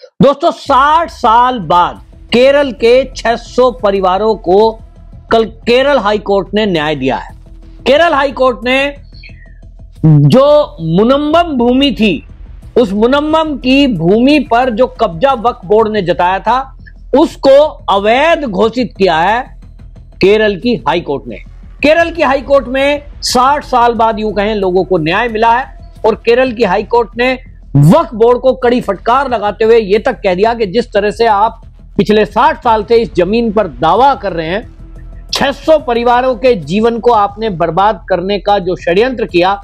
दोस्तों 60 साल बाद केरल के 600 परिवारों को कल केरल हाई कोर्ट ने न्याय दिया है। केरल हाई कोर्ट ने जो मुनम्बम भूमि थी, उस मुनम्बम की भूमि पर जो कब्जा वक्फ बोर्ड ने जताया था, उसको अवैध घोषित किया है केरल की हाई कोर्ट ने। केरल की हाई कोर्ट में 60 साल बाद यूं कहें लोगों को न्याय मिला है और केरल की हाई कोर्ट ने वक्फ बोर्ड को कड़ी फटकार लगाते हुए यह तक कह दिया कि जिस तरह से आप पिछले 60 साल से इस जमीन पर दावा कर रहे हैं, 600 परिवारों के जीवन को आपने बर्बाद करने का जो षड्यंत्र किया,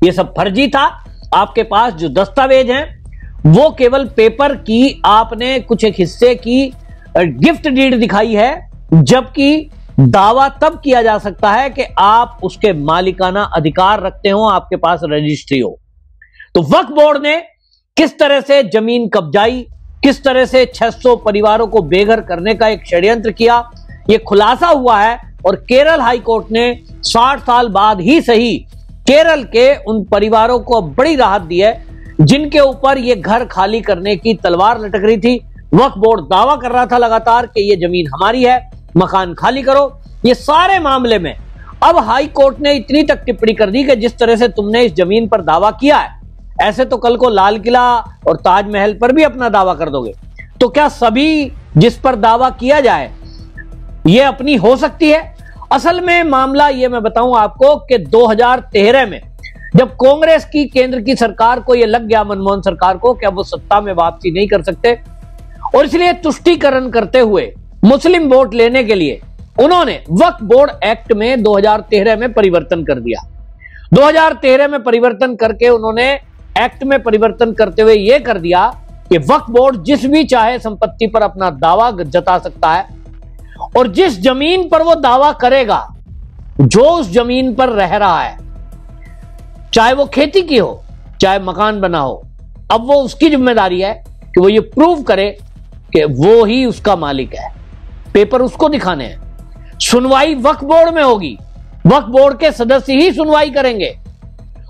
यह सब फर्जी था। आपके पास जो दस्तावेज हैं वो केवल पेपर की आपने कुछ एक हिस्से की गिफ्ट डीड दिखाई है, जबकि दावा तब किया जा सकता है कि आप उसके मालिकाना अधिकार रखते हो, आपके पास रजिस्ट्री हो। तो वक्फ बोर्ड ने किस तरह से जमीन कब्जाई, किस तरह से 600 परिवारों को बेघर करने का एक षड्यंत्र किया, यह खुलासा हुआ है। और केरल हाई कोर्ट ने 60 साल बाद ही सही केरल के उन परिवारों को बड़ी राहत दी है जिनके ऊपर यह घर खाली करने की तलवार लटक रही थी। वक्फ बोर्ड दावा कर रहा था लगातार कि यह जमीन हमारी है, मकान खाली करो। ये सारे मामले में अब हाई कोर्ट ने इतनी तक टिप्पणी कर दी कि जिस तरह से तुमने इस जमीन पर दावा किया है, ऐसे तो कल को लाल किला और ताजमहल पर भी अपना दावा कर दोगे। तो क्या सभी जिस पर दावा किया जाए यह अपनी हो सकती है? असल में मामला यह मैं बताऊं आपको कि 2013 में जब कांग्रेस की केंद्र की सरकार को यह लग गया, मनमोहन सरकार को, कि अब वो सत्ता में वापसी नहीं कर सकते और इसलिए तुष्टीकरण करते हुए मुस्लिम वोट लेने के लिए उन्होंने वक्फ बोर्ड एक्ट में 2013 में परिवर्तन कर दिया। 2013 में परिवर्तन करके उन्होंने एक्ट में परिवर्तन करते हुए यह कर दिया कि वक्फ बोर्ड जिस भी चाहे संपत्ति पर अपना दावा जता सकता है और जिस जमीन पर वो दावा करेगा, जो उस जमीन पर रह रहा है, चाहे वो खेती की हो चाहे मकान बना हो, अब वो उसकी जिम्मेदारी है कि वो ये प्रूव करे कि वो ही उसका मालिक है। पेपर उसको दिखाने हैं। सुनवाई वक्फ बोर्ड में होगी, वक्फ बोर्ड के सदस्य ही सुनवाई करेंगे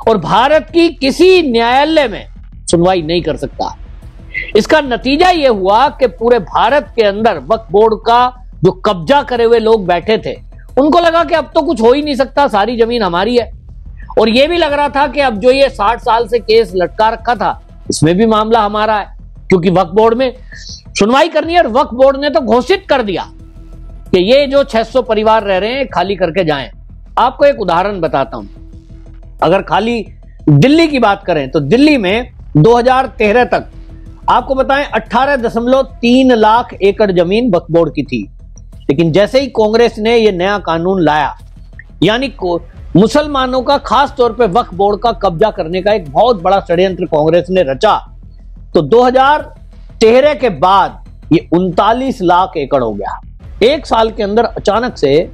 और भारत की किसी न्यायालय में सुनवाई नहीं कर सकता। इसका नतीजा यह हुआ कि पूरे भारत के अंदर वक्फ बोर्ड का जो कब्जा करे हुए लोग बैठे थे, उनको लगा कि अब तो कुछ हो ही नहीं सकता, सारी जमीन हमारी है। और यह भी लग रहा था कि अब जो ये 60 साल से केस लटका रखा था, इसमें भी मामला हमारा है, क्योंकि वक्फ बोर्ड में सुनवाई करनी है। और वक्फ बोर्ड ने तो घोषित कर दिया कि ये जो 600 परिवार रह रहे हैं खाली करके जाएं। आपको एक उदाहरण बताता हूं। अगर खाली दिल्ली की बात करें तो दिल्ली में 2013 तक आपको बताएं 18.3 लाख एकड़ जमीन वक्फ बोर्ड की थी। लेकिन जैसे ही कांग्रेस ने यह नया कानून लाया, यानी मुसलमानों का खास तौर पे वक्फ बोर्ड का कब्जा करने का एक बहुत बड़ा षड्यंत्र कांग्रेस ने रचा, तो 2013 के बाद ये 39 लाख एकड़ हो गया। एक साल के अंदर अचानक से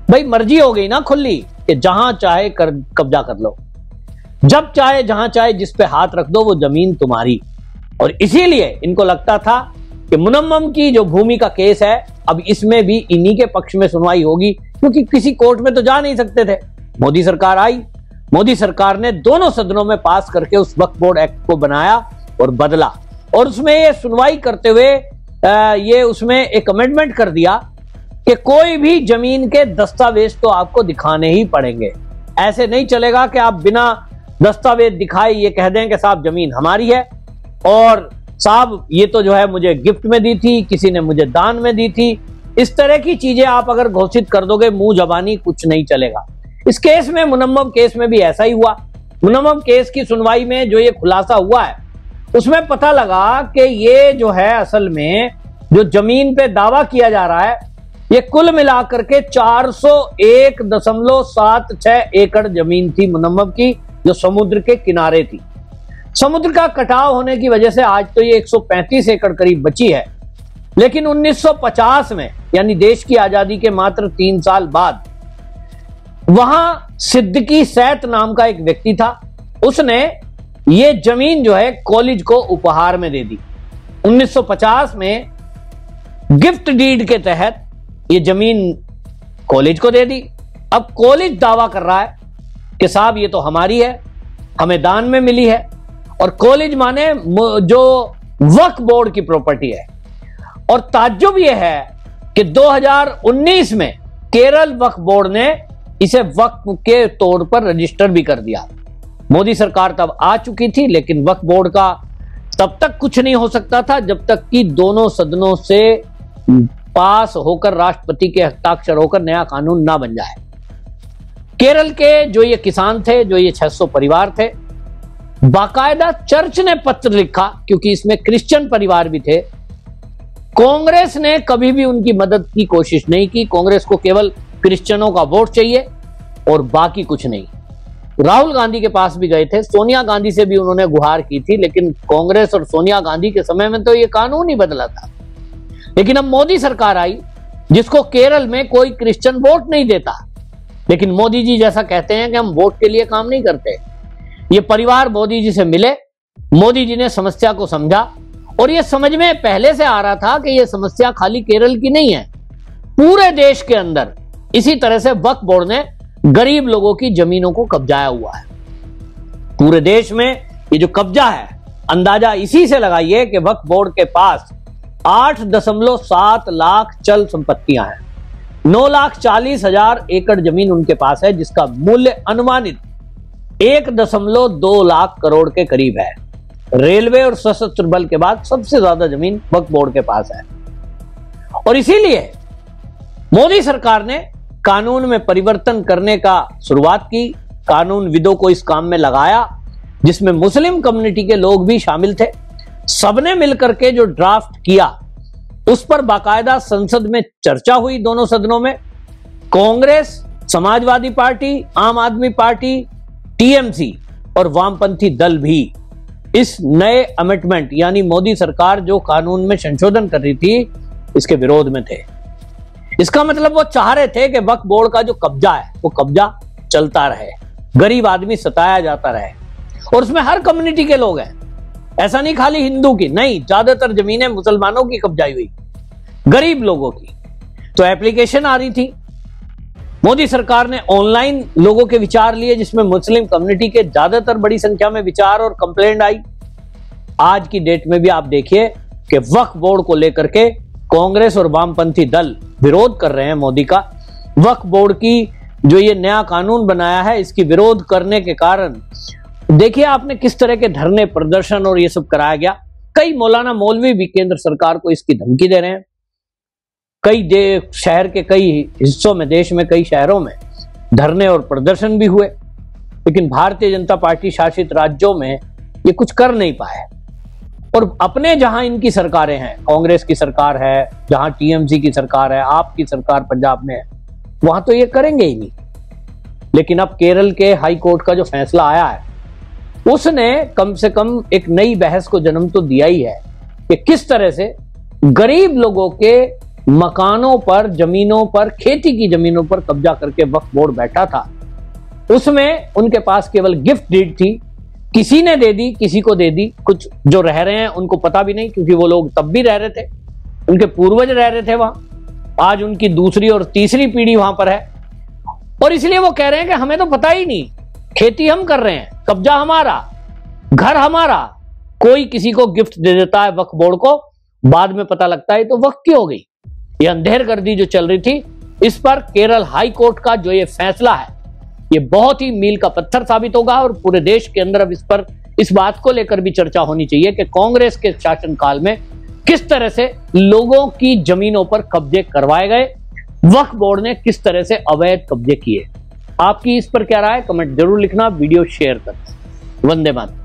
भाई मर्जी हो गई ना खुली कि जहां चाहे कब्जा कर लो, जब चाहे जहां चाहे जिस पे हाथ रख दो, वो जमीन तुम्हारी। और इसीलिए इनको लगता था कि मुनम्मम की जो भूमि का केस है, अब इसमें भी इन्हीं के पक्ष में सुनवाई होगी, क्योंकि किसी कोर्ट में तो जा नहीं सकते थे। मोदी सरकार आई, मोदी सरकार ने दोनों सदनों में पास करके उस वक्फ बोर्ड एक्ट को बनाया और बदला, और उसमें ये सुनवाई करते हुए ये उसमें एक अमेंडमेंट कर दिया कि कोई भी जमीन के दस्तावेज तो आपको दिखाने ही पड़ेंगे। ऐसे नहीं चलेगा कि आप बिना दस्तावेज दिखाए ये कह दें कि साहब जमीन हमारी है और साहब ये तो जो है मुझे गिफ्ट में दी थी, किसी ने मुझे दान में दी थी। इस तरह की चीजें आप अगर घोषित कर दोगे, मुंह जबानी कुछ नहीं चलेगा। इस केस में, मुनम्मम केस में भी ऐसा ही हुआ। मुनम्मम केस की सुनवाई में जो ये खुलासा हुआ है, उसमें पता लगा कि ये जो है असल में जो जमीन पे दावा किया जा रहा है, ये कुल मिलाकर के 401.76 एकड़ जमीन थी मुनम्मम की, जो समुद्र के किनारे थी। समुद्र का कटाव होने की वजह से आज तो ये 135 एकड़ करीब बची है। लेकिन 1950 में, यानी देश की आजादी के मात्र 3 साल बाद, वहां सिद्दीकी सैत नाम का एक व्यक्ति था। उसने ये जमीन जो है कॉलेज को उपहार में दे दी। 1950 में गिफ्ट डीड के तहत ये जमीन कॉलेज को दे दी। अब कॉलेज दावा कर रहा है कि साहब ये तो हमारी है, हमें दान में मिली है। और कॉलेज माने जो वक्फ बोर्ड की प्रॉपर्टी है। और ताज्जुब यह है कि 2019 में केरल वक्फ बोर्ड ने इसे वक्फ के तौर पर रजिस्टर भी कर दिया। मोदी सरकार तब आ चुकी थी, लेकिन वक्फ बोर्ड का तब तक कुछ नहीं हो सकता था जब तक कि दोनों सदनों से पास होकर, राष्ट्रपति के हस्ताक्षर होकर नया कानून ना बन जाए। केरल के जो ये किसान थे, जो ये 600 परिवार थे, बाकायदा चर्च ने पत्र लिखा, क्योंकि इसमें क्रिश्चियन परिवार भी थे। कांग्रेस ने कभी भी उनकी मदद की कोशिश नहीं की। कांग्रेस को केवल क्रिश्चियनों का वोट चाहिए और बाकी कुछ नहीं। राहुल गांधी के पास भी गए थे, सोनिया गांधी से भी उन्होंने गुहार की थी, लेकिन कांग्रेस और सोनिया गांधी के समय में तो ये कानून ही बदला था। लेकिन अब मोदी सरकार आई, जिसको केरल में कोई क्रिश्चियन वोट नहीं देता, लेकिन मोदी जी जैसा कहते हैं कि हम वोट के लिए काम नहीं करते। ये परिवार मोदी जी से मिले, मोदी जी ने समस्या को समझा, और ये समझ में पहले से आ रहा था कि ये समस्या खाली केरल की नहीं है, पूरे देश के अंदर इसी तरह से वक्फ बोर्ड ने गरीब लोगों की जमीनों को कब्जाया हुआ है। पूरे देश में ये जो कब्जा है, अंदाजा इसी से लगाइए कि वक्फ बोर्ड के पास 8.7 लाख चल संपत्तियां हैं। 9,40,000 एकड़ जमीन उनके पास है, जिसका मूल्य अनुमानित 1.2 लाख करोड़ के करीब है। रेलवे और सशस्त्र बल के बाद सबसे ज्यादा जमीन वक्फ बोर्ड के पास है। और इसीलिए मोदी सरकार ने कानून में परिवर्तन करने का शुरुआत की, कानून विदों को इस काम में लगाया, जिसमें मुस्लिम कम्युनिटी के लोग भी शामिल थे। सबने मिलकर के जो ड्राफ्ट किया, उस पर बाकायदा संसद में चर्चा हुई, दोनों सदनों में। कांग्रेस, समाजवादी पार्टी, आम आदमी पार्टी, टीएमसी और वामपंथी दल भी इस नए अमेंडमेंट, यानी मोदी सरकार जो कानून में संशोधन कर रही थी, इसके विरोध में थे। इसका मतलब वो चाह रहे थे कि वक्फ बोर्ड का जो कब्जा है, वो कब्जा चलता रहे, गरीब आदमी सताया जाता रहे। और उसमें हर कम्युनिटी के लोग हैं, ऐसा नहीं खाली हिंदू की, नहीं, ज्यादातर जमीनें मुसलमानों की कब्जाई हुई, गरीब लोगों की। तो एप्लीकेशन आ रही थी, मोदी सरकार ने ऑनलाइन लोगों के विचार लिए, जिसमें मुस्लिम कम्युनिटी के ज्यादातर बड़ी संख्या में विचार और कंप्लेंट आई। आज की डेट में भी आप देखिए कि वक्फ बोर्ड को लेकर के कांग्रेस और वामपंथी दल विरोध कर रहे हैं मोदी का। वक्फ बोर्ड की जो ये नया कानून बनाया है, इसकी विरोध करने के कारण देखिए आपने किस तरह के धरने, प्रदर्शन और ये सब कराया गया। कई मौलाना मौलवी भी केंद्र सरकार को इसकी धमकी दे रहे हैं। कई शहर के कई हिस्सों में, देश में कई शहरों में धरने और प्रदर्शन भी हुए, लेकिन भारतीय जनता पार्टी शासित राज्यों में ये कुछ कर नहीं पाए। और अपने जहां इनकी सरकारें हैं, कांग्रेस की सरकार है, जहां टीएमसी की सरकार है, आपकी सरकार पंजाब में है, वहां तो ये करेंगे ही नहीं। लेकिन अब केरल के हाई कोर्ट का जो फैसला आया है, उसने कम से कम एक नई बहस को जन्म तो दिया ही है कि किस तरह से गरीब लोगों के मकानों पर, जमीनों पर, खेती की जमीनों पर कब्जा करके वक्फ बोर्ड बैठा था। उसमें उनके पास केवल गिफ्ट डीड थी, किसी ने दे दी, किसी को दे दी। कुछ जो रह रहे हैं उनको पता भी नहीं, क्योंकि वो लोग तब भी रह रहे थे, उनके पूर्वज रह रहे थे वहां। आज उनकी दूसरी और तीसरी पीढ़ी वहां पर है, और इसलिए वो कह रहे हैं कि हमें तो पता ही नहीं, खेती हम कर रहे हैं, कब्जा हमारा, घर हमारा। कोई किसी को गिफ्ट दे देता है वक्फ बोर्ड को, बाद में पता लगता है तो वक्फ की हो गई। ये अंधेरगर्दी जो चल रही थी, इस पर केरल हाई कोर्ट का जो ये फैसला है, ये बहुत ही मील का पत्थर साबित होगा। और पूरे देश के अंदर अब इस बात को लेकर भी चर्चा होनी चाहिए कि कांग्रेस के शासनकाल में किस तरह से लोगों की जमीनों पर कब्जे करवाए गए, वक्फ बोर्ड ने किस तरह से अवैध कब्जे किए। आपकी इस पर क्या राय, कमेंट जरूर लिखना, वीडियो शेयर करना। वंदे मातरम।